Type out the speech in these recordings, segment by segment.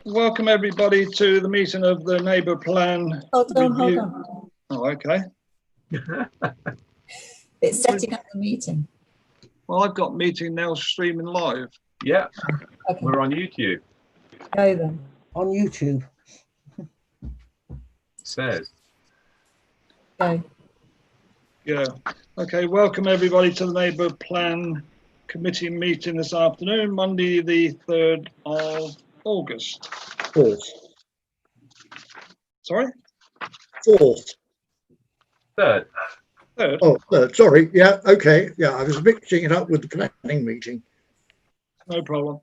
Welcome everybody to the meeting of the Neighbour Plan Review. Hold on. Oh, okay. It's setting up the meeting. Well, I've got meeting now streaming live. Yeah, Okay. we're on YouTube. Go then. On YouTube. Says. Go. Yeah. Okay, welcome everybody to the Neighbour Plan Committee meeting this afternoon, Monday the 3rd of August. 4th. Sorry? 4th. Third. Third? Oh, 3rd. Sorry. Yeah, okay. Yeah, I was mixing it up with the planning meeting. No problem.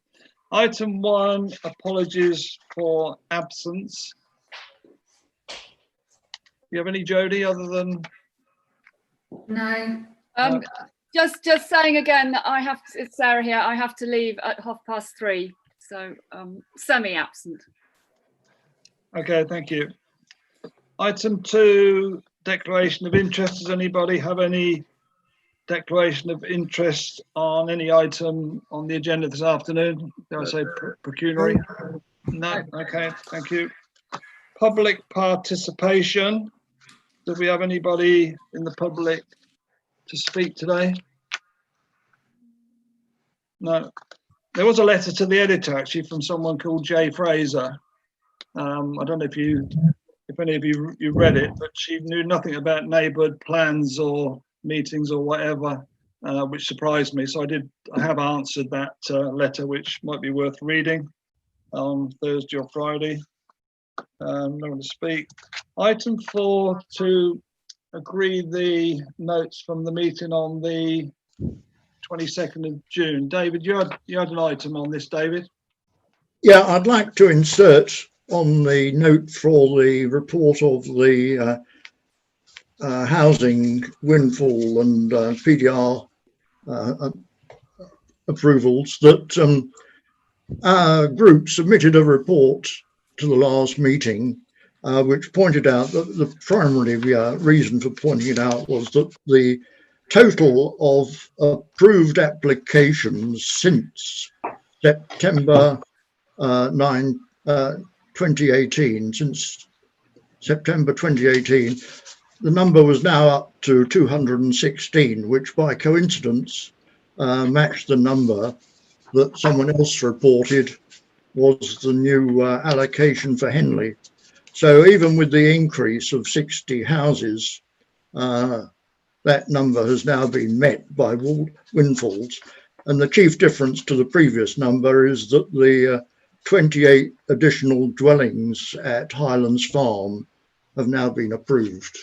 Item 1, apologies for absence. You have any, Jodie, other than? No. Just saying again that it's Sarah here. I have to leave at 3:30, so semi-absent. Okay, thank you. Item 2, declaration of interest. Does anybody have any declaration of interest on any item on the agenda this afternoon? Did I say pecuniary? No. Okay, thank you. Public participation. Do we have anybody in the public to speak today? No. There was a letter to the editor actually from someone called Jay Fraser. I don't know if any of you read it, but she knew nothing about neighbourhood plans or meetings or whatever, which surprised me. So I have answered that letter, which might be worth reading on Thursday or Friday. No one to speak. Item 4, to agree the notes from the meeting on the 22nd of June. David, you had an item on this, David? Yeah, I'd like to insert on the note for the report of the housing windfall and PDR approvals that our group submitted a report to the last meeting which pointed out that the primary reason for pointing it out was that the total of approved applications since September 2018, since September 2018, the number was now up to 216, which by coincidence matched the number that someone else reported was the new allocation for Henley. So even with the increase of 60 houses, that number has now been met by windfalls. And the chief difference to the previous number is that the 28 additional dwellings at Highlands Farm have now been approved.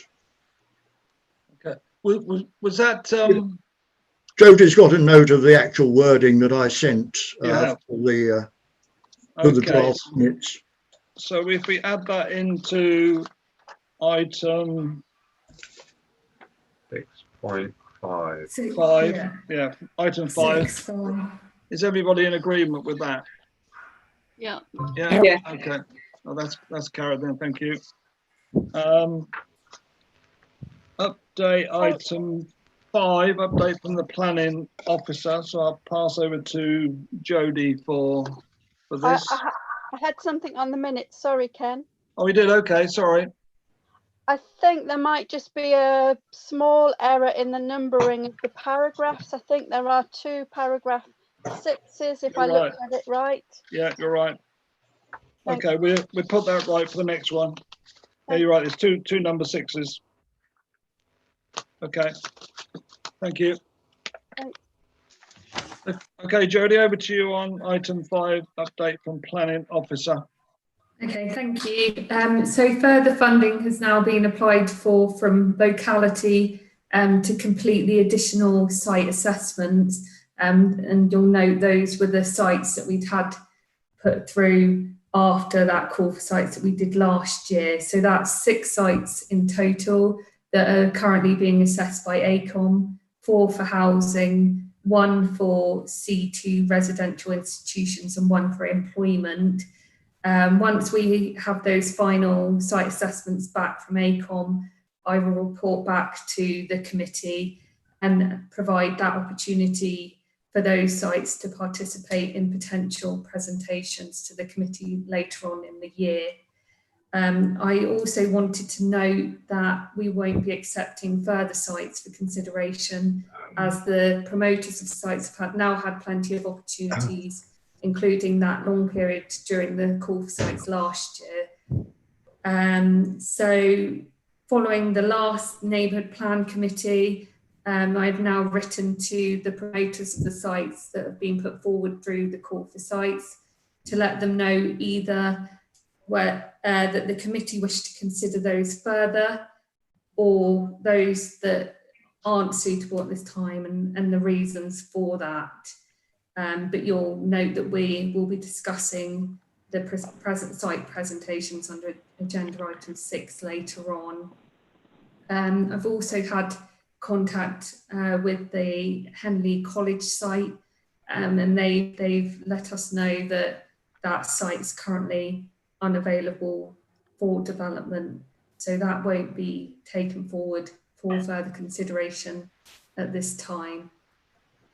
Okay. Was that? Jodie's got a note of the actual wording that I sent for the draft minutes. So if we add that into item 6.5. 5, yeah, item 5. Is everybody in agreement with that? Yeah. Yeah. Okay. Well, that's carried then. Thank you. Update item 5. Update from the planning officer. So I'll pass over to Jodie for this. I had something on the minutes. Sorry, Ken. Oh, we did. Okay. Sorry. I think there might just be a small error in the numbering of the paragraphs. I think there are 2 paragraph 6s, if I looked at it right. Yeah, you're right. Thanks. Okay, we put that right for the next one. Yeah, you're right. There's two number 6s. Okay. Thank you. Thanks. Okay, Jodie, over to you on item 5, update from planning officer. Okay, thank you. So further funding has now been applied for from locality to complete the additional site assessments. And you'll note those were the sites that we'd had put through after that call for sites that we did last year. So that's 6 sites in total that are currently being assessed by ACOM, 4 for housing, 1 for C2 residential institutions and 1 for employment. Once we have those final site assessments back from ACOM, I will report back to the committee and provide that opportunity for those sites to participate in potential presentations to the committee later on in the year. I also wanted to note that we won't be accepting further sites for consideration, as the promoters of sites have now had plenty of opportunities, including that long period during the call for sites last year. So following the last neighbourhood plan committee, I've now written to the promoters of the sites that have been put forward through the call for sites to let them know either that the committee wish to consider those further, or those that aren't suitable at this time, and the reasons for that. But you'll note that we will be discussing the present site presentations under agenda item 6 later on. I've also had contact with the Henley College site, and they've let us know that that site is currently unavailable for development, so that won't be taken forward for further consideration at this time.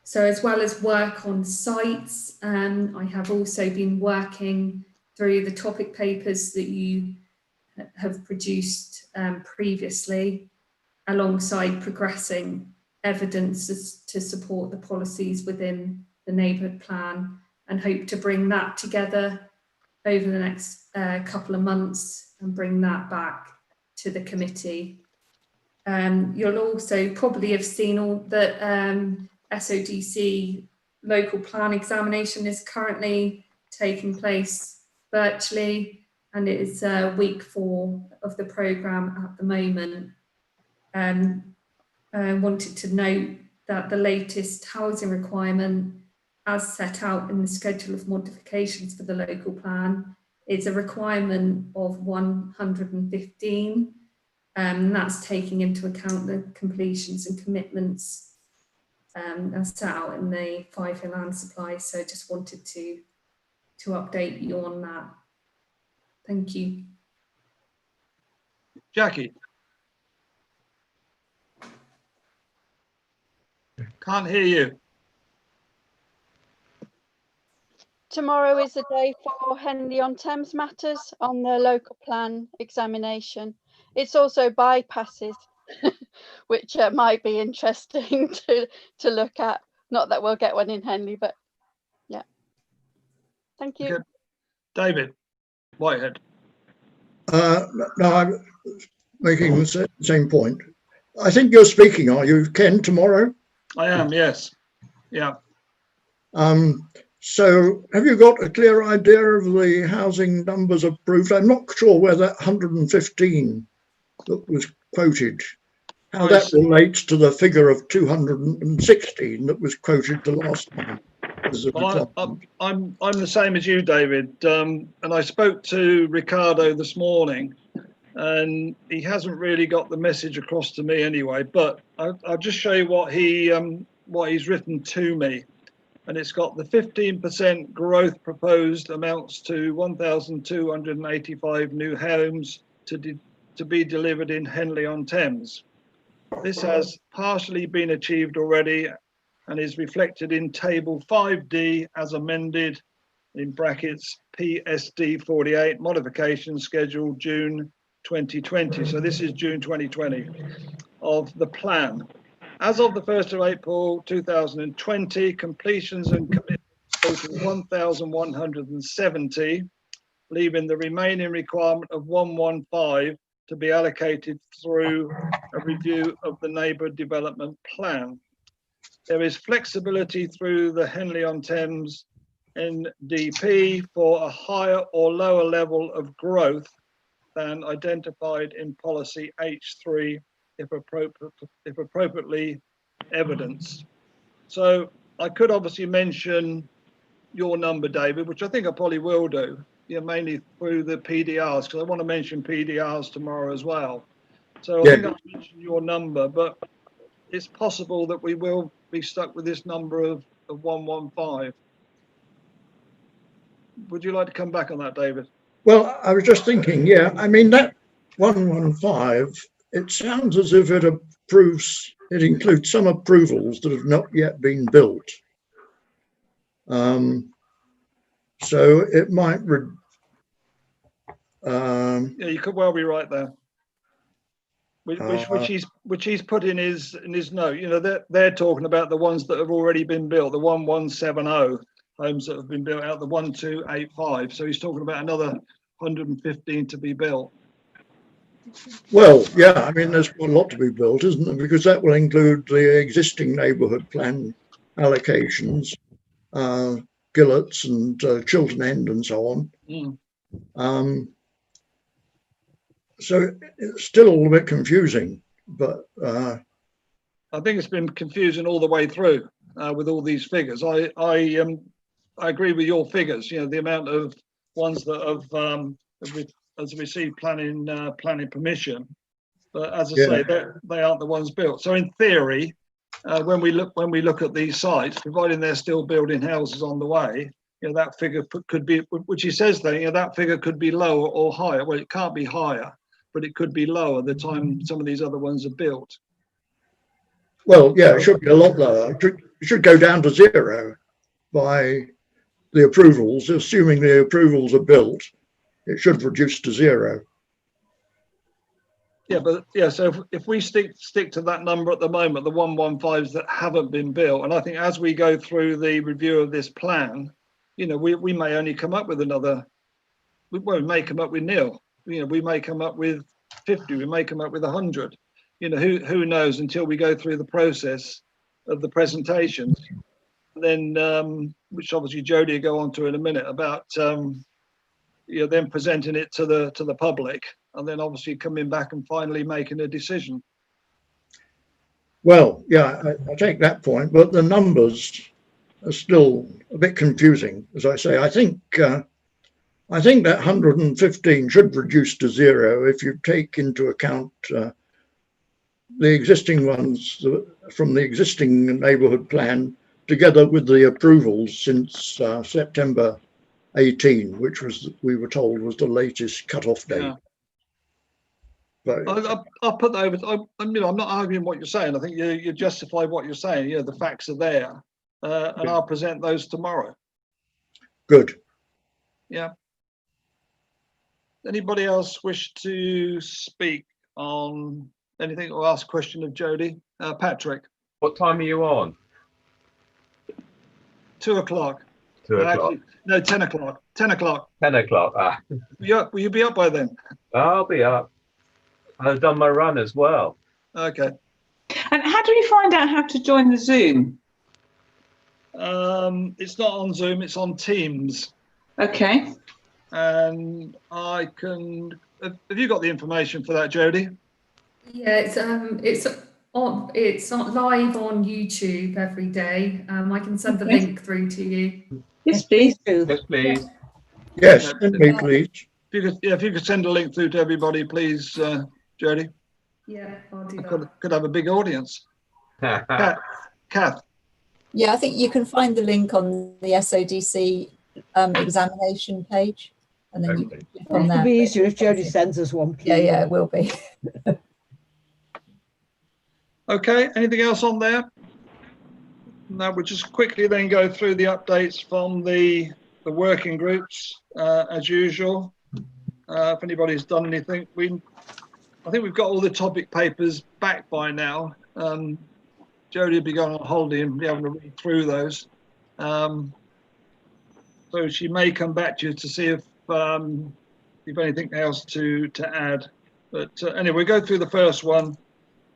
So as well as work on sites, I have also been working through the topic papers that you have produced previously, alongside progressing evidence to support the policies within the neighbourhood plan, and hope to bring that together over the next couple of months and bring that back to the committee. You'll also probably have seen all that SODC local plan examination is currently taking place virtually, and it is week 4 of the programme at the moment. I wanted to note that the latest housing requirement, as set out in the schedule of modifications for the local plan, is a requirement of 115. That's taking into account the completions and commitments as set out in the 5-year land supply. So just wanted to update you on that. Thank you. Jackie. Can't hear you. Tomorrow is the day for Henley-on-Thames matters on the local plan examination. It's also bypasses, which might be interesting to look at. Not that we'll get one in Henley, but yeah. Thank you. Okay. David Whitehead. No, I'm making the same point. I think you're speaking, are you, Ken, tomorrow? I am, yes. Yeah. So have you got a clear idea of the housing numbers approved? I'm not sure where that 115 that was quoted, how that relates to the figure of 216 that was quoted the last time. Well, I'm the same as you, David, and I spoke to Ricardo this morning, and he hasn't really got the message across to me anyway. But I'll just show you what he's written to me, and it's got the 15% growth proposed amounts to 1,285 new homes to be delivered in Henley-on-Thames. This has partially been achieved already and is reflected in table 5D as amended, in brackets PSD 48 modification schedule June 2020. So this is June 2020 of the plan. As of the 1st of April 2020, completions and commitments total 1,170, leaving the remaining requirement of 115 to be allocated through a review of the neighbourhood development plan. There is flexibility through the Henley-on-Thames NDP for a higher or lower level of growth than identified in policy H3 if appropriately evidenced. So I could obviously mention your number, David, which I think I probably will do, mainly through the PDRs, because I want to mention PDRs tomorrow as well. So I think I'll mention your number, but it's possible that we will be stuck with this number of 115. Would you like to come back on that, David? Well, I was just thinking, yeah, I mean, that 115, it sounds as if it includes some approvals that have not yet been built. So it might, Yeah, you could well be right there. Which he's put in his note. You know, they're talking about the ones that have already been built, the 1170 homes that have been built out the 1285. So he's talking about another 115 to be built. well, yeah, I mean, there's quite a lot to be built, isn't there? Because that will include the existing neighbourhood plan allocations, Gillets and Chiltern End and so on. Mm. So it's still all a bit confusing, but I think it's been confusing all the way through with all these figures. I agree with your figures. You know, the amount of ones that have received planning permission, but as I say, they aren't the ones built. So in theory, when we look at these sites, providing they're still building houses on the way, you know, that figure could be, which he says there, you know, that figure could be lower or higher. Well, it can't be higher, but it could be lower the time some of these other ones are built. well, yeah, it should be a lot lower. It should go down to zero by the approvals. Assuming the approvals are built, it should reduce to zero. Yeah, but yeah, so if we stick to that number at the moment, the 115s that haven't been built, and I think as we go through the review of this plan, you know, we may only come up with another, we may come up with nil. You know, we may come up with 50, we may come up with 100. You know, who knows until we go through the process of the presentations. And then, which obviously Jodie will go on to in a minute about, you know, then presenting it to the public, and then obviously coming back and finally making a decision. Well, yeah, I take that point, but the numbers are still a bit confusing. As I say, I think that 115 should reduce to zero if you take into account the existing ones from the existing neighbourhood plan, together with the approvals since September 18, which was, we were told, was the latest cut-off date. Yeah. But I'll put that over. You know, I'm not arguing what you're saying. I think you justify what you're saying. You know, the facts are there, and I'll present those tomorrow. good. Yeah. Anybody else wish to speak on anything or ask a question of Jodie? Patrick, What time are you on? 2 o'clock. 2 o'clock. Actually, no, 10 o'clock. 10 o'clock. 10 o'clock. Ah, Yeah, will you be up by then? I'll be up. I've done my run as well. Okay. And how do we find out how to join the Zoom? It's not on Zoom, it's on Teams. Okay. And I can, have you got the information for that, Jodie? Yeah, it's not live on YouTube every day. I can send the link through to you. Yes, please. Yes, please. Yes, send me, please. If you could send a link through to everybody, please, Jodie. Yeah, I'll do I that. could have a big audience. Kath. Yeah, I think you can find the link on the SODC examination page, and then you Okay. can click on It'll there. be easier if Jodie sends us one. Yeah, it will be. Okay, anything else on there? No, we'll just quickly then go through the updates from the working groups as usual. If anybody's done anything, I think we've got all the topic papers back by now. Jodie will be going on holiday and be able to read through those. So she may come back to you to see if anything else to add. But anyway, we'll go through the first one,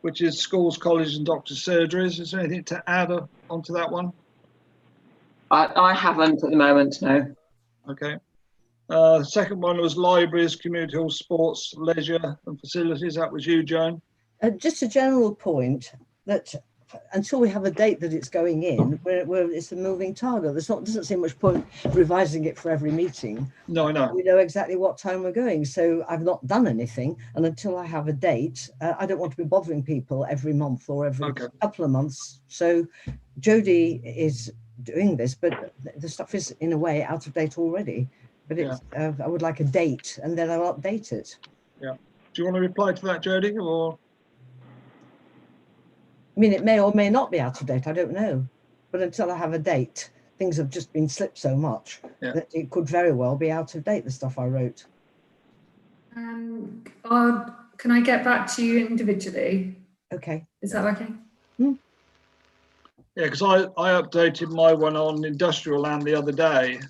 which is schools, colleges and doctors' surgeries. Is there anything to add onto that one? I haven't at the moment, no. Okay. Second one was libraries, community hall, sports, leisure and facilities. That was you, Joan. Just a general point that until we have a date that it's going in, it's a moving target. Doesn't seem much point revising it for every meeting. No, I know. We know exactly what time we're going. So I've not done anything. And until I have a date, I don't want to be bothering people every month or every couple of months. So Jodie is doing this, but the stuff is in a way out of date already. But it's, I would like a date, and then I'll update it. Yeah. Do you want to reply to that, Jodie, or? I mean, it may or may not be out of date. I don't know. But until I have a date, things have just been slipped so much Yeah. that it could very well be out of date, the stuff I wrote. Can I get back to you individually? Okay. Is that okay? Yeah, because I updated my one on industrial land the other day,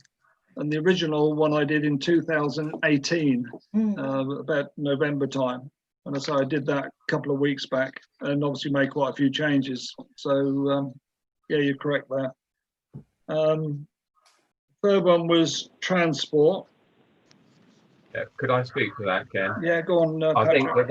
and the original one I did in 2018, about November time. And so I did that a couple of weeks back, and obviously made quite a few changes. So yeah, you're correct there. Third one was transport. Yeah, could I speak to that, Ken? Yeah, go on, I think Patrick.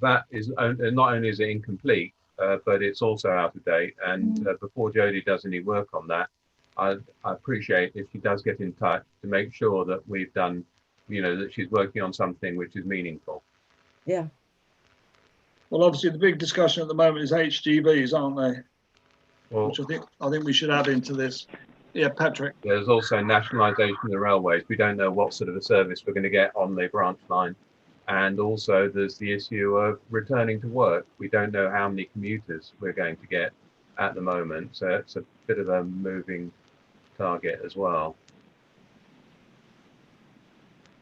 that is not only is it incomplete, but it's also out of date. And before Jodie does any work on that, I appreciate if she does get in touch to make sure that we've done, that she's working on something which is meaningful. Yeah. Well, obviously the big discussion at the moment is HGVs, aren't they? Well, Which I think we should add into this. Yeah, Patrick. There's also nationalisation of the railways. We don't know what sort of a service we're going to get on the branch line. And also there's the issue of returning to work. We don't know how many commuters we're going to get at the moment. So it's a bit of a moving target as well.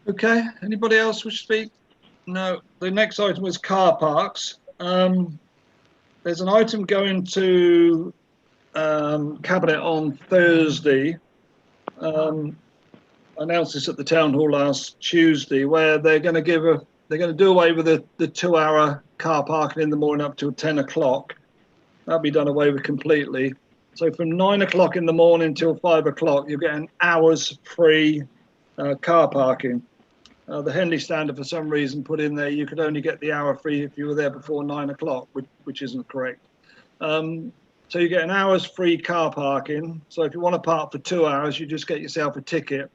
Okay, anybody else wish to speak? No, the next item was car parks. There's an item going to Cabinet on Thursday. I announced this at the town hall last Tuesday, where they're going to do away with the 2-hour car parking in the morning up till 10 o'clock. That'll be done away with completely. So from 9 o'clock in the morning till 5 o'clock, you're getting hours free car parking. The Henley standard, for some reason, put in there you could only get the hour free if you were there before 9 o'clock, which isn't correct. So you get an hour's free car parking. So if you want to park for 2 hours, you just get yourself a ticket,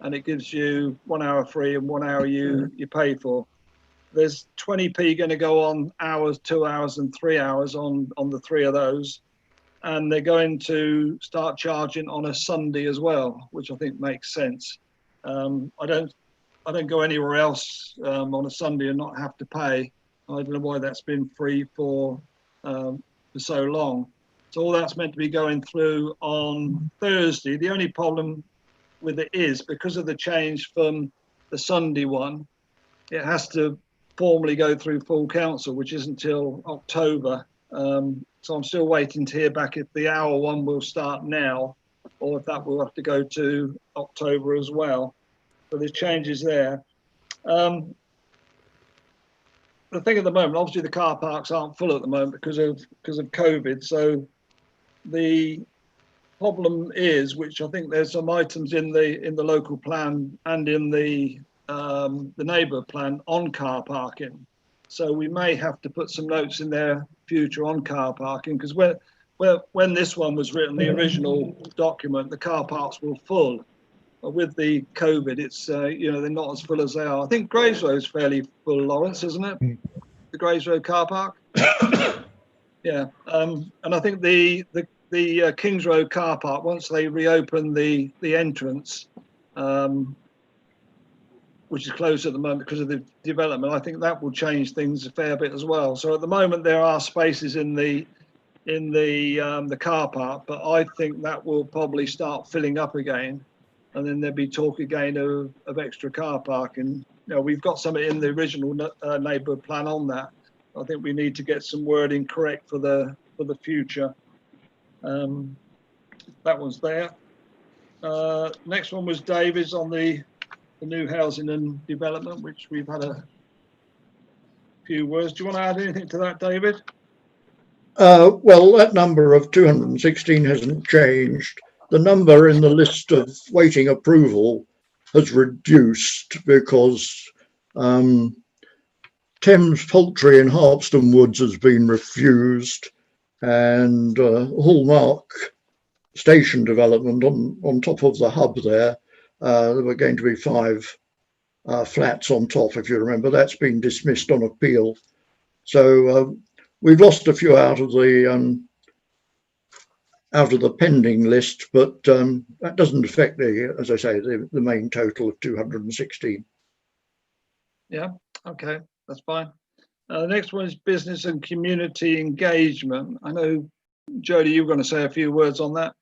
and it gives you 1 hour free and 1 hour you pay for. There's 20p going to go on hours, 2 hours, and 3 hours on the three of those, and they're going to start charging on a Sunday as well, which I think makes sense. I don't go anywhere else on a Sunday and not have to pay. I don't know why that's been free for so long. So all that's meant to be going through on Thursday. The only problem with it is because of the change from the Sunday one, it has to formally go through full council, which isn't till October. So I'm still waiting to hear back if the hour one will start now, or if that will have to go to October as well. So there's changes there. The thing at the moment, obviously the car parks aren't full at the moment because of COVID. So the problem is, which I think there's some items in the local plan and in the neighbourhood plan on car parking. So we may have to put some notes in there future on car parking, because when this one was written, the original document, the car parks were full. With the COVID, it's they're not as full as they are. I think Graves Road's fairly full, Lawrence, isn't it? The Graves Road car park. Yeah, and I think the Kings Road car park, once they reopen the entrance, which is closed at the moment because of the development, I think that will change things a fair bit as well. So at the moment there are spaces in the car park, but I think that will probably start filling up again. And then there'll be talk again of extra car parking. We've got something in the original neighbourhood plan on that. I think we need to get some wording correct for the future. That one's there. Next one was David's on the new housing and development, which we've had a few words. Do you want to add anything to that, David? Well, that number of 216 hasn't changed. The number in the list of waiting approval has reduced because Thames Poultry in Harpston Woods has been refused, and Hallmark station development on top of the hub there were going to be 5 flats on top, if you remember. That's been dismissed on appeal. So we've lost a few out of the pending list, but that doesn't affect as I say, the main total of 216. Yeah, okay, that's fine. The next one is business and community engagement. I know, Jodie, you're going to say a few words on that.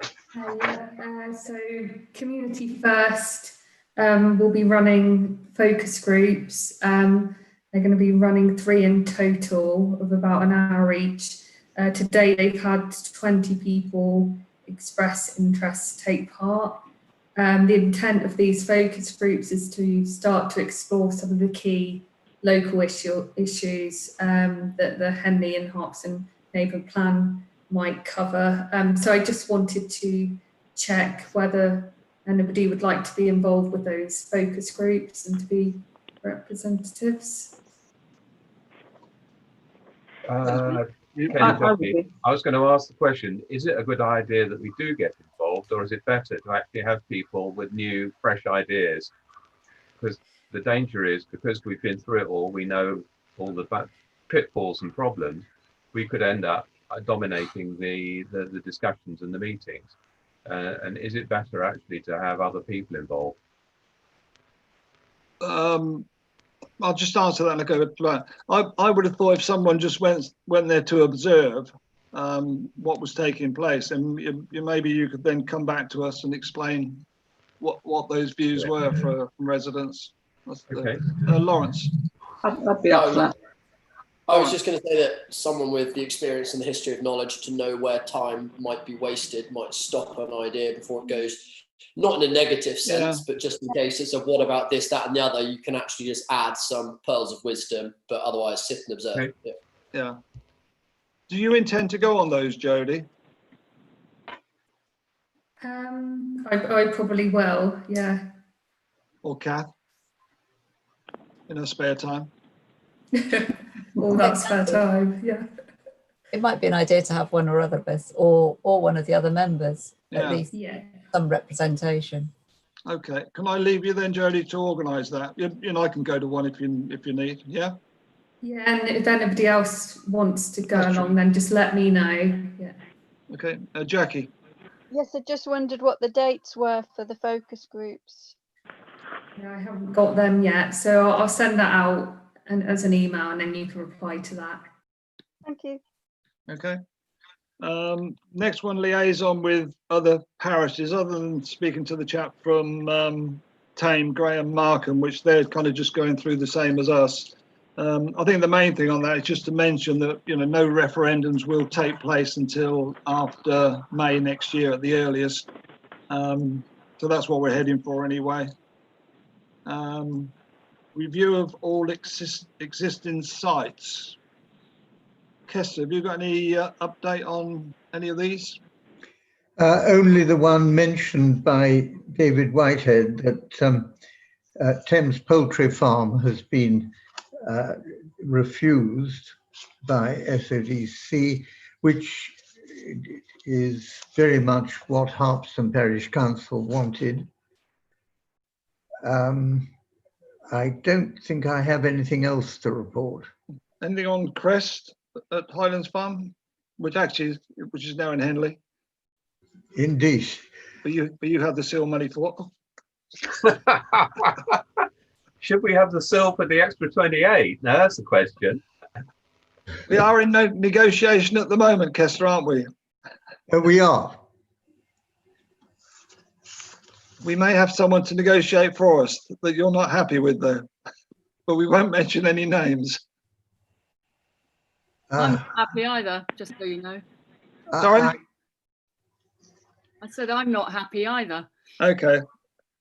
So Community First will be running focus groups. They're going to be running 3 in total of about an hour each. Today they've had 20 people express interest to take part. The intent of these focus groups is to start to explore some of the key local issues that the Henley and Harpsden Neighbourhood Plan might cover. So I just wanted to check whether anybody would like to be involved with those focus groups and to be representatives. I would be. was going to ask the question, is it a good idea that we do get involved, or is it better to actually have people with new, fresh ideas? Because the danger is, because we've been through it all, we know all the pitfalls and problems, we could end up dominating the discussions and the meetings. And is it better actually to have other people involved? I'll just answer that and I'll go with plan. I would have thought if someone just went there to observe what was taking place, and maybe you could then come back to us and explain what those views were from residents. Okay. Lawrence. I'd be up for that. I was just going to say that someone with the experience and the history of knowledge to know where time might be wasted might stop an idea before it goes, not in a negative sense, but just in cases of what about this, that, and the other, you can actually just add some pearls of wisdom, but otherwise sit and observe. Okay. Yeah. Do you intend to go on those, Jodie? I probably will, yeah. Or Kath? In her spare time? All that spare time, yeah. It might be an idea to have one or other of us, or one of the other members, at least some representation. Okay, can I leave you then, Jodie, to organise that? I can go to one if you need. Yeah. Yeah, and if anybody else wants to go along, then just let me know. Yeah. Okay, Jackie. Yes, I just wondered what the dates were for the focus groups. Yeah, I haven't got them yet, so I'll send that out as an email, and then you can reply to that. Thank you. Okay. Next one, liaison with other parishes, other than speaking to the chap from Tame, Graham Markham, which they're kind of just going through the same as us. I think the main thing on that is just to mention that no referendums will take place until after May next year at the earliest. So that's what we're heading for anyway. Review of all existing sites. Kester, have you got any update on any of these? Only the one mentioned by David Whitehead, that Thames Poultry Farm has been refused by SODC, which is very much what Harpsden Parish Council wanted. I don't think I have anything else to report. Anything on Crest at Highlands Farm, which is now in Henley? Indeed. But you have the seal money for Should we have the seal for the extra 28? Now that's the question. We are in negotiation at the moment, Kester, aren't we? We are. We may have someone to negotiate for us that you're not happy with, though. But we won't mention any names. I'm not happy either, just so you know. Sorry? I said I'm not happy either. Okay.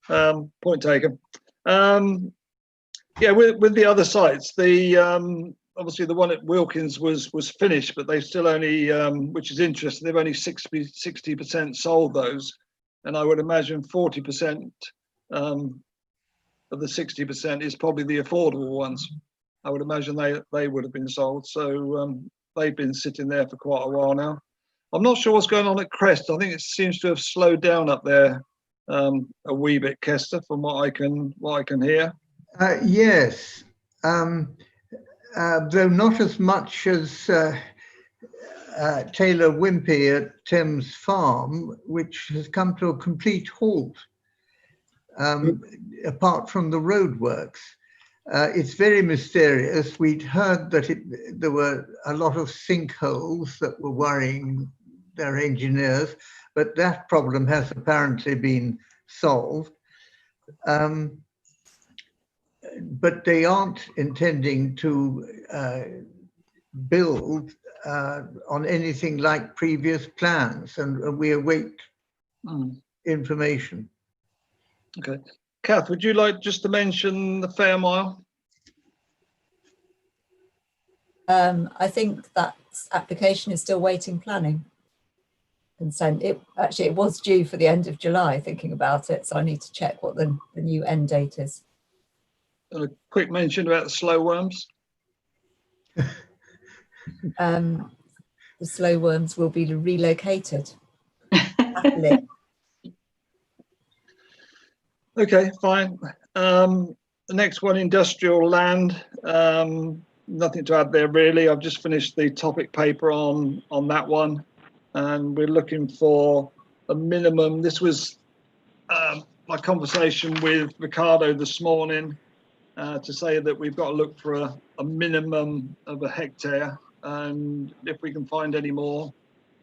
Point taken. Yeah, with the other sites, obviously the one at Wilkins was finished, but they've still only, which is interesting, they've only 60% sold those. And I would imagine 40% of the 60% is probably the affordable ones. I would imagine they would have been sold. So they've been sitting there for quite a while now. I'm not sure what's going on at Crest. I think it seems to have slowed down up there a wee bit, Kester, from what I can hear. Yes, though not as much as Taylor Wimpey at Thames Farm, which has come to a complete halt, apart from the roadworks. It's very mysterious. We'd heard that there were a lot of sinkholes that were worrying their engineers, but that problem has apparently been solved. But they aren't intending to build on anything like previous plans, and we await information. Okay. Kath, would you like just to mention the Fair Mile? I think that application is still waiting planning consent. It was due for the end of July, thinking about it, so I need to check what the new end date is. And a quick mention about the slow worms. The slow worms will be relocated. Happily. Okay, fine. The next one, industrial land. Nothing to add there really. I've just finished the topic paper on that one, and we're looking for a minimum. This was my conversation with Ricardo this morning to say that we've got to look for a minimum of a hectare, and if we can find any more,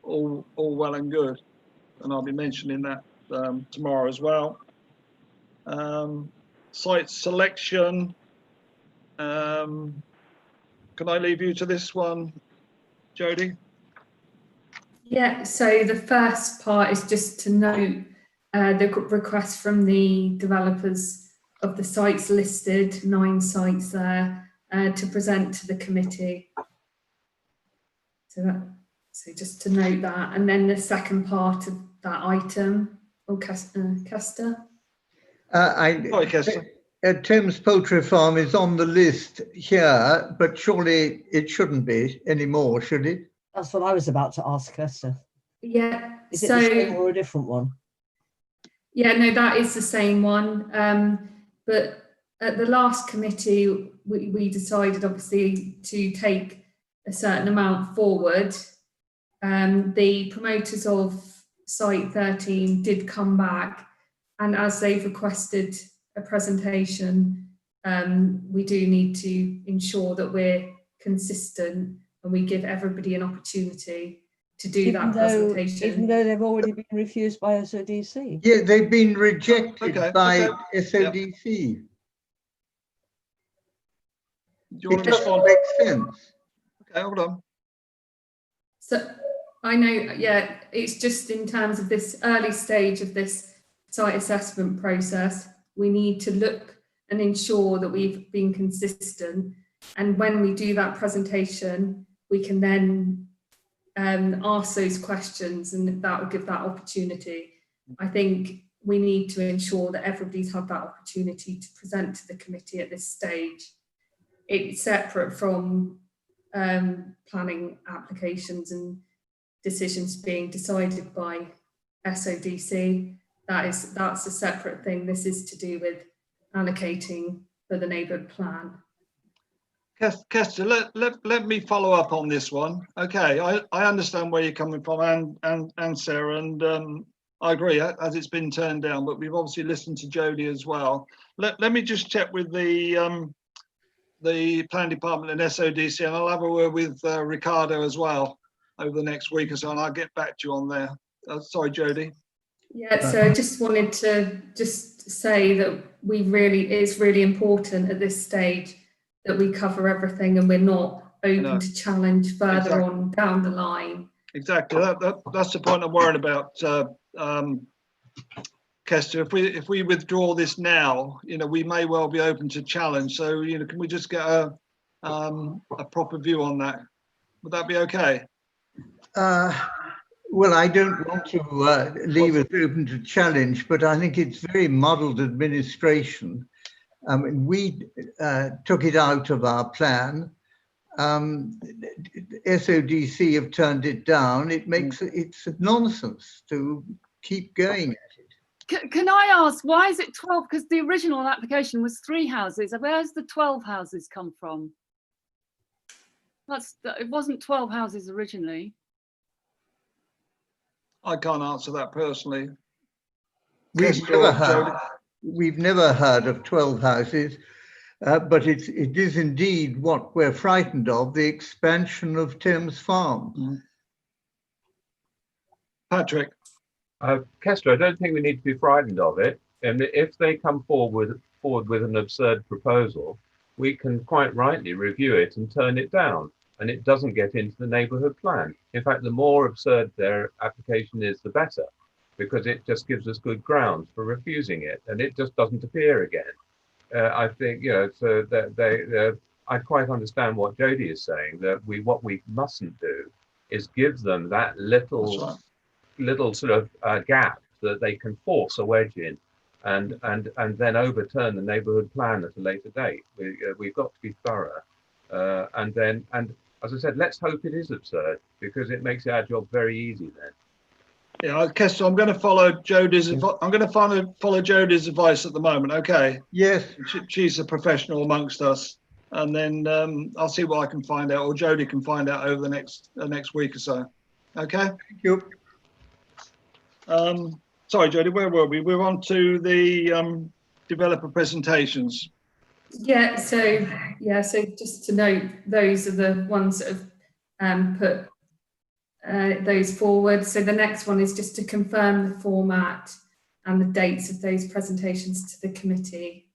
all well and good. And I'll be mentioning that tomorrow as well. Site selection. Can I leave you to this one, Jodie? Yeah, so the first part is just to note the request from the developers of the sites listed, 9 sites there, to present to the committee. So just to note that. And then the second part of that item, Kester. Sorry, Kester. Tim's Poultry Farm is on the list here, but surely it shouldn't be anymore, should it? That's what I was about to ask Esther. Yeah. Is it the same or a different one? Yeah, no, that is the same one. But at the last committee, we decided obviously to take a certain amount forward. The promoters of Site 13 did come back, and as they've requested a presentation, we do need to ensure that we're consistent and we give everybody an opportunity to do that presentation. Even though they've already been refused by SODC. Yeah, they've been rejected by SODC. Do you want It to doesn't respond? make sense. Okay, hold on. So I know, yeah, it's just in terms of this early stage of this site assessment process, we need to look and ensure that we've been consistent. And when we do that presentation, we can then ask those questions, and that will give that opportunity. I think we need to ensure that everybody's had that opportunity to present to the committee at this stage. It's separate from planning applications and decisions being decided by SODC. That's a separate thing. This is to do with allocating for the neighbourhood plan. Kester, let me follow up on this one. Okay, I understand where you're coming from, and Sarah, and I agree as it's been turned down, but we've obviously listened to Jodie as well. Let me just check with the planning department and SODC, and I'll have a word with Ricardo as well over the next week or so, and I'll get back to you on there. Sorry, Jodie. Yeah, so I just wanted to just say that it's really important at this stage that we cover everything and we're not open to challenge further on down the line. Exactly, that's the point I'm worried about, Kester. If we withdraw this now, we may well be open to challenge. So, can we just get a proper view on that? Would that be okay? Well, I don't want to leave it open to challenge, but I think it's very muddled administration. I mean, we took it out of our plan. SODC have turned it down. It's nonsense to keep going at it. Can I ask, why is it 12? Because the original application was 3 houses. Where's the 12 houses come from? It wasn't 12 houses originally. I can't answer that personally. We've never heard of 12 houses, but it is indeed what we're frightened of, the expansion of Thames Farm. Patrick. Kester, I don't think we need to be frightened of it. And if they come forward with an absurd proposal, we can quite rightly review it and turn it down. And it doesn't get into the neighbourhood plan. In fact, the more absurd their application is, the better, because it just gives us good grounds for refusing it, and it just doesn't appear again. I think, so that I quite understand what Jodie is saying, that what we mustn't do is give them that little sort of gap that they can force a wedge in, and then overturn the neighbourhood plan at a later date. We've got to be thorough, and as I said, let's hope it is absurd, because it makes our job very easy then. Yeah, Kester, I'm going to follow Jodie's. I'm going to follow Jodie's advice at the moment. Okay. Yes. She's a professional amongst us, and then I'll see what I can find out, or Jodie can find out over the next week or so. Okay. Thank you. Sorry, Jodie, where were we? We're on to the developer presentations. Yeah. So just to note, those are the ones that have put those forward. So the next one is just to confirm the format and the dates of those presentations to the committee.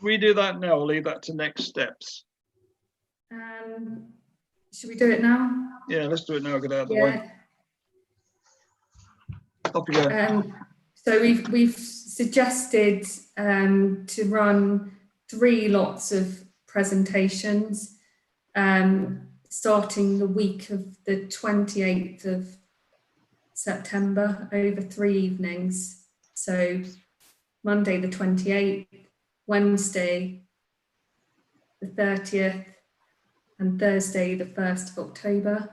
We do that now, or leave that to next steps? Should we do it now? Yeah, let's do it now. Get out of the way. Off you go. So we've suggested to run 3 lots of presentations, starting the week of the 28th of September over 3 evenings. So Monday the 28th, Wednesday the 30th, and Thursday the 1st of October.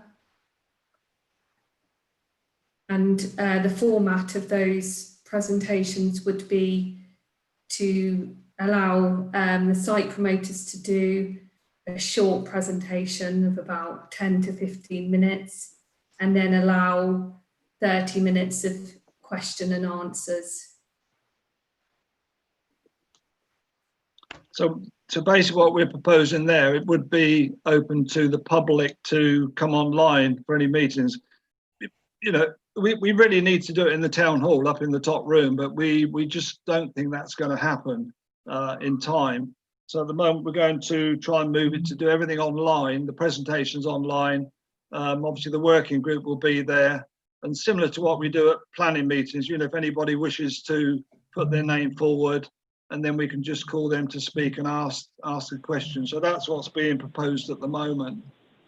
And the format of those presentations would be to allow the site promoters to do a short presentation of about 10 to 15 minutes, and then allow 30 minutes of question and answers. So basically what we're proposing there, it would be open to the public to come online for any meetings. We really need to do it in the town hall up in the top room, but we just don't think that's going to happen in time. So at the moment, we're going to try and move it to do everything online, the presentations online. Obviously, the working group will be there. And similar to what we do at planning meetings, if anybody wishes to put their name forward, and then we can just call them to speak and ask a question. So that's what's being proposed at the moment.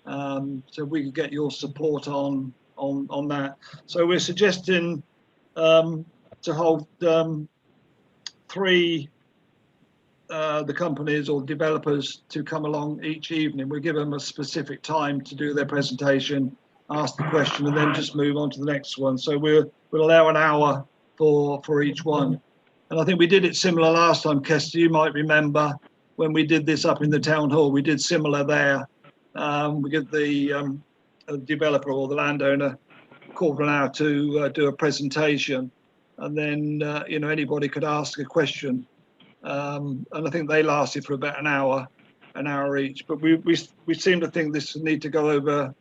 So we could get your support on that. So we're suggesting to hold 3 the companies or developers to come along each evening. We give them a specific time to do their presentation, ask the question, and then just move on to the next one. So we'll allow an hour for each one. And I think we did it similar last time, Kester. You might remember when we did this up in the town hall, we did similar there. We give the developer or the landowner a quarter of an hour to do a presentation, and then anybody could ask a question. And I think they lasted for about an hour each. But we seem to think this would need to go over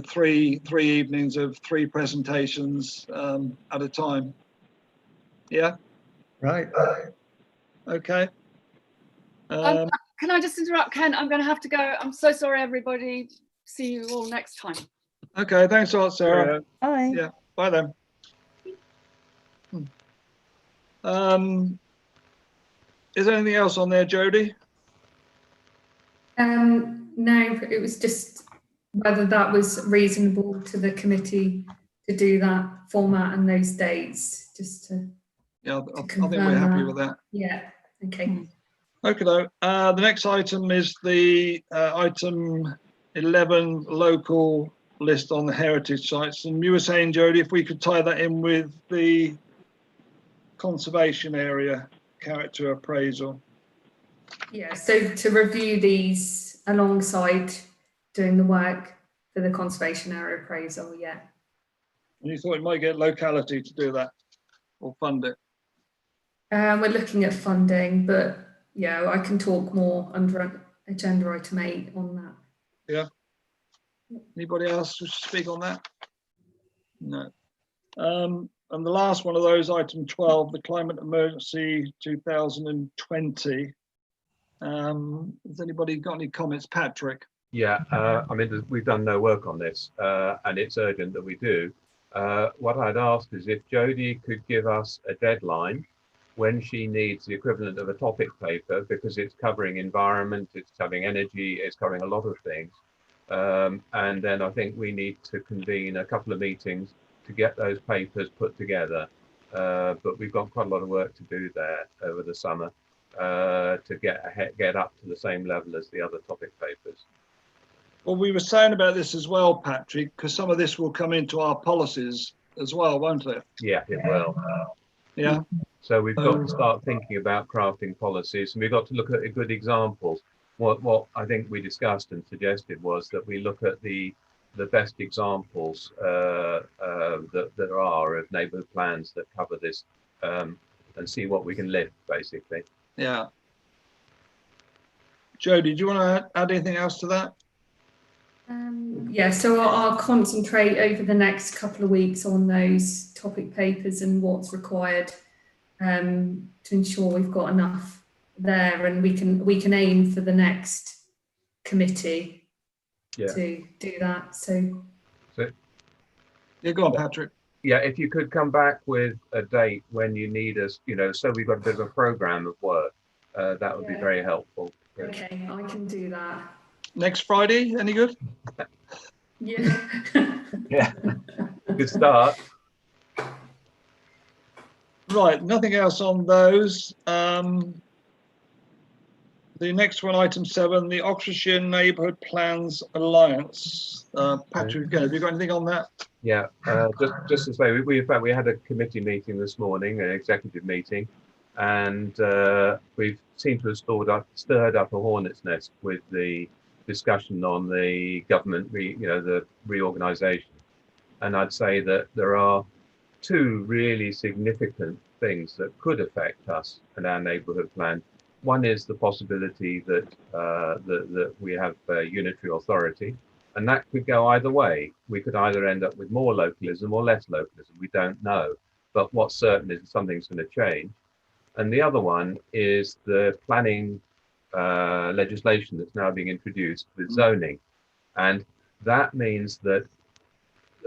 3 evenings of 3 presentations at a time. Yeah. Right. Okay. Can I just interrupt, Ken? I'm going to have to go. I'm so sorry, everybody. See you all next time. Okay. Thanks a lot, Sarah. Bye. Yeah. Bye then. Is there anything else on there, Jodie? No, it was just whether that was reasonable to the committee to do that format and those dates, just to. Yeah, I think we're happy with that. Yeah. Okay. Okay, though. The next item is the item 11 local list on the heritage sites. And you were saying, Jodie, if we could tie that in with the conservation area character appraisal. Yeah, so to review these alongside doing the work for the conservation area appraisal, yeah. And you thought it might get locality to do that or fund it? We're looking at funding, but yeah, I can talk more under agenda item 8 on that. Yeah. Anybody else wish to speak on that? No. And the last one of those, item 12, the climate emergency 2020. Has anybody got any comments? Patrick? Yeah, I mean, we've done no work on this, and it's urgent that we do. What I'd ask is if Jodie could give us a deadline when she needs the equivalent of a topic paper, because it's covering environment, it's covering energy, it's covering a lot of things. And then I think we need to convene a couple of meetings to get those papers put together. But we've got quite a lot of work to do there over the summer to get up to the same level as the other topic papers. Well, we were saying about this as well, Patrick, because some of this will come into our policies as well, won't it? Yeah, it will. Yeah. So we've got to start thinking about crafting policies, and we've got to look at good examples. What I think we discussed and suggested was that we look at the best examples that there are of neighbourhood plans that cover this, and see what we can lift, basically. Yeah. Jodie, do you want to add anything else to that? Yeah, so I'll concentrate over the next couple of weeks on those topic papers and what's required to ensure we've got enough there, and we can aim for the next committee to do that. So yeah, go on, Patrick. Yeah, if you could come back with a date when you need us, so we've got a bit of a programme of work, that would be very helpful. Okay, I can do that. Next Friday, any good? Yeah. Yeah, good start. Right, nothing else on those. The next one, item 7, the Oxfordshire Neighbourhood Plans Alliance. Patrick, again, have you got anything on that? Yeah, just to say, we in fact we had a committee meeting this morning, an executive meeting, and we've seemed to have stirred up a hornet's nest with the discussion on the government, the reorganisation. And I'd say that there are two really significant things that could affect us and our neighbourhood plan. One is the possibility that that we have unitary authority, and that could go either way. We could either end up with more localism or less localism. We don't know, but what's certain is something's going to change. And the other one is the planning legislation that's now being introduced with zoning, and that means that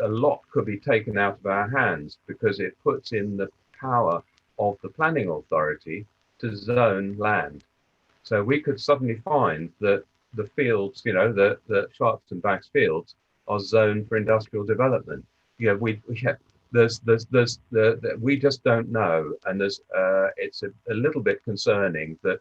a lot could be taken out of our hands, because it puts in the power of the planning authority to zone land. So we could suddenly find that the fields, the Schwartz and Bax fields, are zoned for industrial development. We just don't know, and it's a little bit concerning that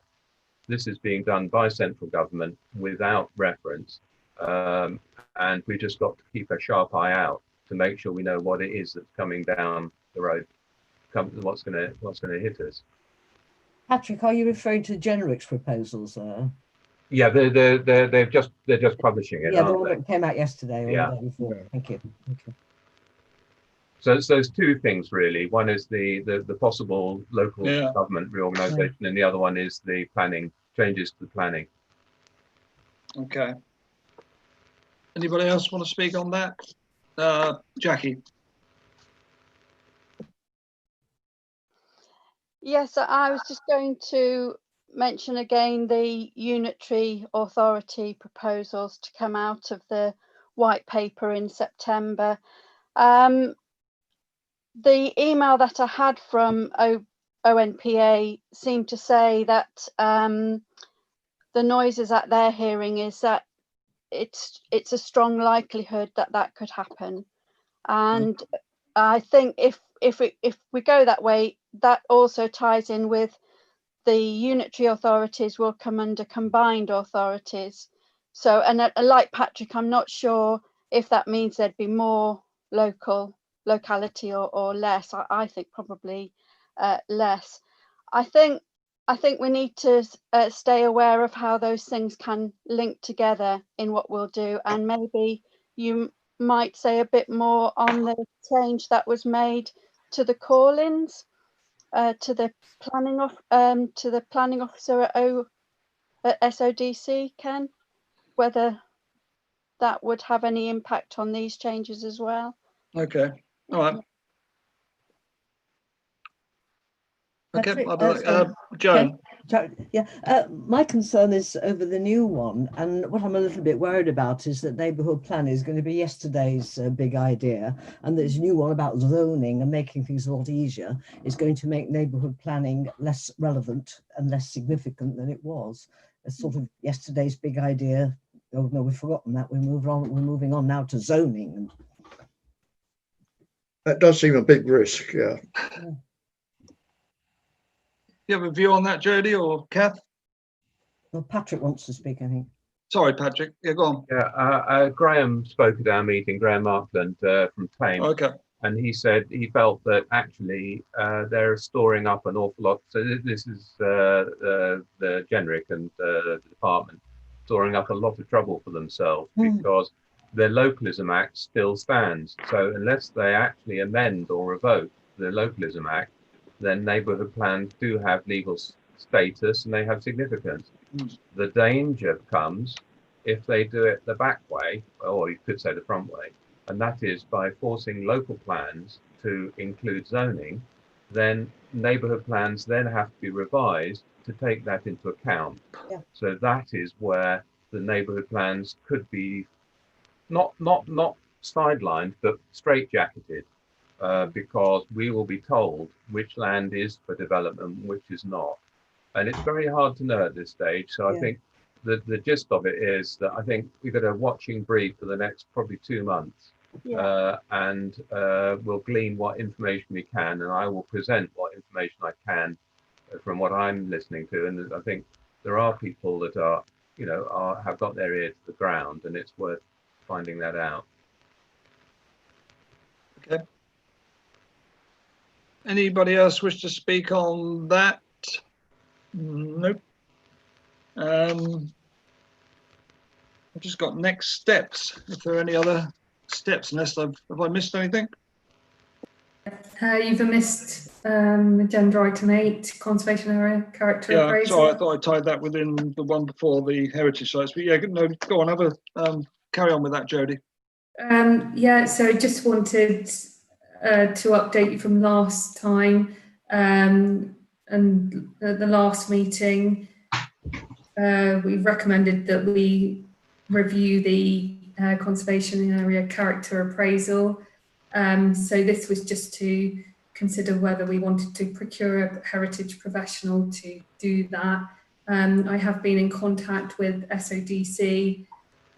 this is being done by central government without reference, and we just got to keep a sharp eye out to make sure we know what it is that's coming down the road, what's going to hit us. Patrick, are you referring to Generic's proposals there? Yeah, they're just publishing it. Yeah, the one that came out yesterday or Yeah. the day before. Thank you. So there's two things really. One is the possible local government reorganisation, and the other one is the planning changes to the planning. Okay. Anybody else want to speak on that? Jackie. Yes, I was just going to mention again the unitary authority proposals to come out of the white paper in September. The email that I had from ONPA seemed to say that the noises at their hearing is that it's a strong likelihood that that could happen, and I think if we go that way, that also ties in with the unitary authorities will come under combined authorities. So, and like Patrick, I'm not sure if that means there'd be more locality or less. I think probably less. I think we need to stay aware of how those things can link together in what we'll do, and maybe you might say a bit more on the change that was made to the call-ins, to the planning officer at SODC, Ken, whether that would have any impact on these changes as well. Okay, all right. Okay, Patrick, Joan. Yeah, my concern is over the new one, and what I'm a little bit worried about is that neighbourhood plan is going to be yesterday's big idea, and this new one about zoning and making things a lot easier is going to make neighbourhood planning less relevant and less significant than it was. It's sort of yesterday's big idea. Oh no, we've forgotten that. We're moving on now to zoning. That does seem a big risk, yeah. You have a view on that, Jodie or Kath? Well, Patrick wants to speak, I think. Sorry, Patrick. Yeah, go on. Yeah, Graham spoke at our meeting, Graham Markland from Tame. Okay. And he said he felt that actually they're storing up an awful lot. So this is the generic and the department storing up a lot of trouble for themselves because their Localism Act still stands. So unless they actually amend or revoke the Localism Act, then neighbourhood plans do have legal status and they have significance. The danger comes if they do it the back way, or you could say the front way, and that is by forcing local plans to include zoning, then neighbourhood plans then have to be revised to take that into account. Yeah. So that is where the neighbourhood plans could be not sidelined, but straitjacketed. Because we will be told which land is for development, which is not. And it's very hard to know at this stage. So I think the gist of it is that I think we've got a watching brief for the next probably 2 months. And we'll glean what information we can, and I will present what information I can from what I'm listening to. And I think there are people that are, have got their ear to the ground, and it's worth finding that out. Okay. Anybody else wish to speak on that? Nope. I've just got next steps. If there are any other steps, unless have I missed anything? You've missed agenda item 8, conservation area character appraisal. Sorry, I thought I tied that within the one before the heritage sites. But yeah, no, go on, have a carry on with that, Jodie. So just wanted to update you from last time, and at the last meeting we recommended that we review the conservation area character appraisal. So this was just to consider whether we wanted to procure a heritage professional to do that. I have been in contact with SODC.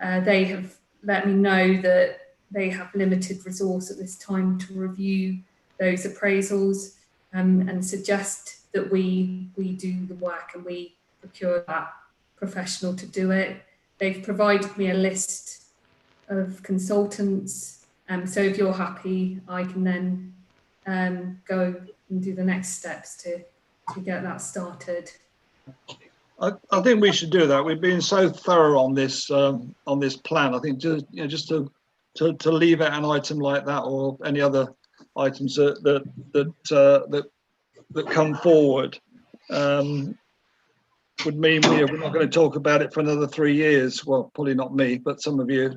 They have let me know that they have limited resource at this time to review those appraisals, and suggest that we do the work and we procure that professional to do it. They've provided me a list of consultants, so if you're happy, I can then go and do the next steps to get that started. I think we should do that. We've been so thorough on this plan. I think just to leave out an item like that or any other items that come forward would mean we're not going to talk about it for another 3 years. Well, probably not me, but some of you.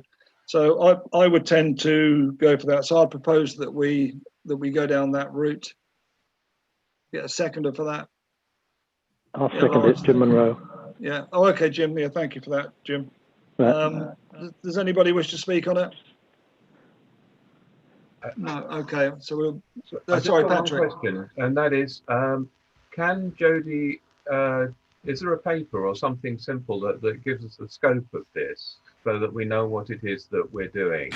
So I would tend to go for that. So I propose that we go down that route. Get a seconder for that. I'll second it, Jim Monroe. Yeah. Oh, okay, Jim. Yeah, thank you for that, Jim. Does anybody wish to speak on it? No. Okay. So we'll. Sorry, Patrick. One question, and that is, can Jodie? Is there a paper or something simple that gives us the scope of this, so that we know what it is that we're doing?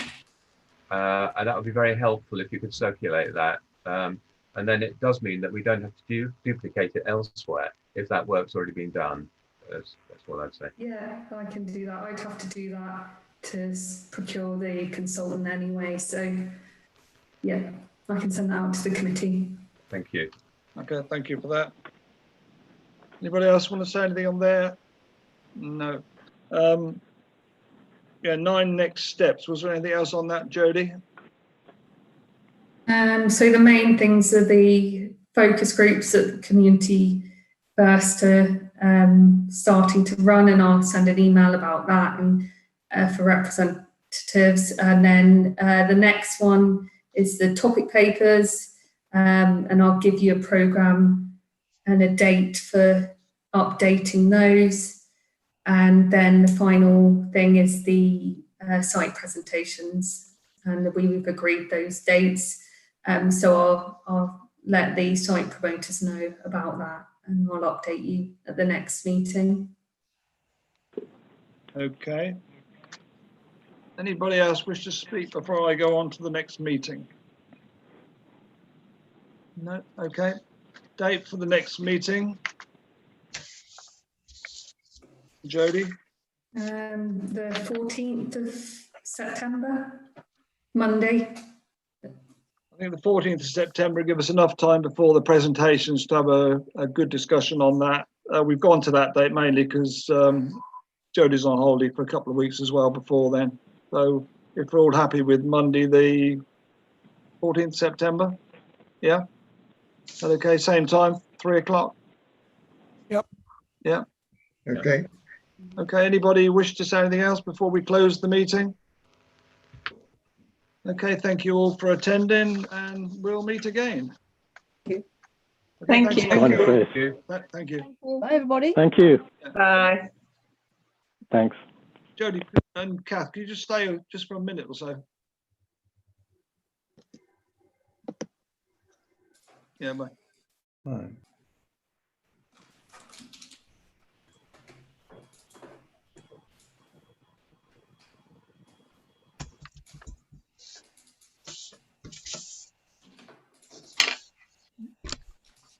And that would be very helpful if you could circulate that. And then it does mean that we don't have to duplicate it elsewhere if that work's already been done. That's what I'd say. Yeah, I can do that. I'd have to do that to procure the consultant anyway. So yeah, I can send that out to the committee. Thank you. Okay, thank you for that. Anybody else want to say anything on there? No. Yeah, 9 next steps. Was there anything else on that, Jodie? So the main things are the focus groups that the community first are starting to run, and I'll send an email about that and for representatives. And then the next one is the topic papers, and I'll give you a programme and a date for updating those. And then the final thing is the site presentations, and we've agreed those dates. So I'll let the site promoters know about that, and I'll update you at the next meeting. Okay. Anybody else wish to speak before I go on to the next meeting? No. Okay. Date for the next meeting, Jody? The 14th of September, Monday. I think the 14th of September give us enough time before the presentations to have a good discussion on that. We've gone to that date mainly because Jodie's on holiday for a couple of weeks as well before then. So if we're all happy with Monday, the 14th September, yeah? Okay, same time, 3 o'clock? Yep. Yeah. Okay. Okay, anybody wish to say anything else before we close the meeting? Okay, thank you all for attending, and we'll meet again. Thank you. Okay, Thank you. Thank you. Wonderful. Thank you. Bye, everybody. Thank you. Bye. Thanks. Jodie and Kath, can you just stay just for a minute or so? Yeah, bye. Right.